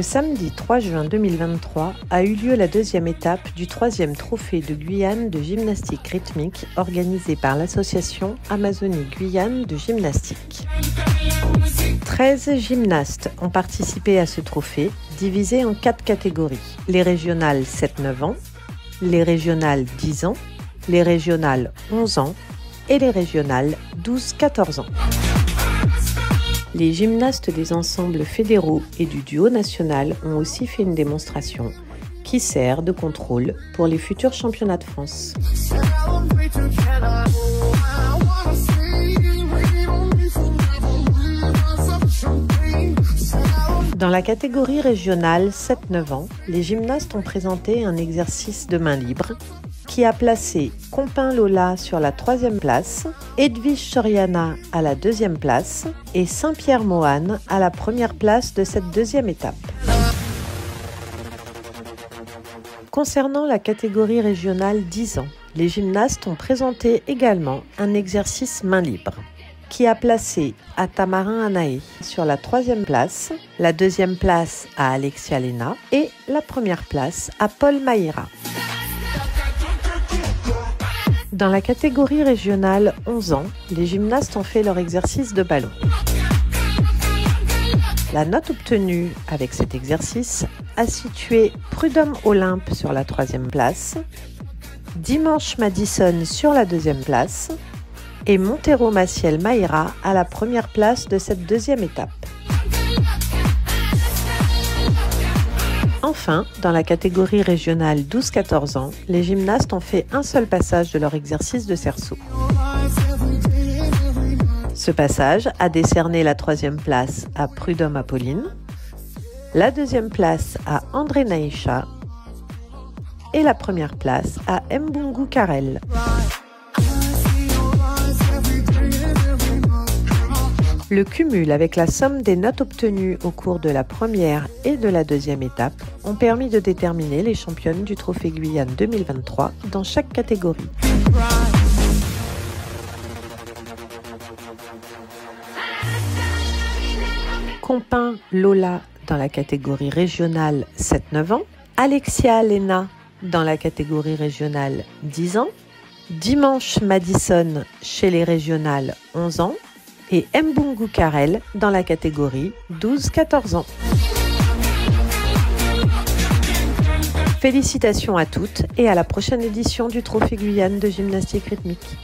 Le samedi 3 juin 2023 a eu lieu la deuxième étape du 3e trophée de Guyane de gymnastique rythmique organisé par l'association Amazonie-Guyane de gymnastique. 13 gymnastes ont participé à ce trophée, divisé en 4 catégories. Les régionales 7-9 ans, les régionales 10 ans, les régionales 11 ans et les régionales 12-14 ans. Les gymnastes des ensembles fédéraux et du duo national ont aussi fait une démonstration qui sert de contrôle pour les futurs championnats de France. Dans la catégorie régionale 7-9 ans, les gymnastes ont présenté un exercice de main libre qui a placé Compin Lola sur la 3e place, Edwige Soriana à la 2e place et Saint-Pierre Mohan à la 1re place de cette 2e étape. Concernant la catégorie régionale 10 ans, les gymnastes ont présenté également un exercice main libre qui a placé Atamarin Anaé sur la 3e place, la 2e place à Alexia Lena et la 1re place à Paul Maïra. Dans la catégorie régionale 11 ans, les gymnastes ont fait leur exercice de ballon. La note obtenue avec cet exercice a situé Prud'homme Olympe sur la 3e place, Dimanche Madison sur la 2e place et Montero Maciel Maïra à la 1re place de cette 2e étape. Enfin, dans la catégorie régionale 12-14 ans, les gymnastes ont fait un seul passage de leur exercice de cerceau. Ce passage a décerné la 3e place à Prud'homme Apolline, la 2e place à André Naïcha et la 1re place à Mbungu Karel. Le cumul avec la somme des notes obtenues au cours de la 1re et de la 2e étape ont permis de déterminer les championnes du Trophée Guyane 2023 dans chaque catégorie. Compin Lola dans la catégorie régionale 7-9 ans, Alexia Lena dans la catégorie régionale 10 ans, Dimanche Madison chez les régionales 11 ans, et Mbungu Karel dans la catégorie 12-14 ans. Félicitations à toutes et à la prochaine édition du Trophée Guyane de gymnastique rythmique.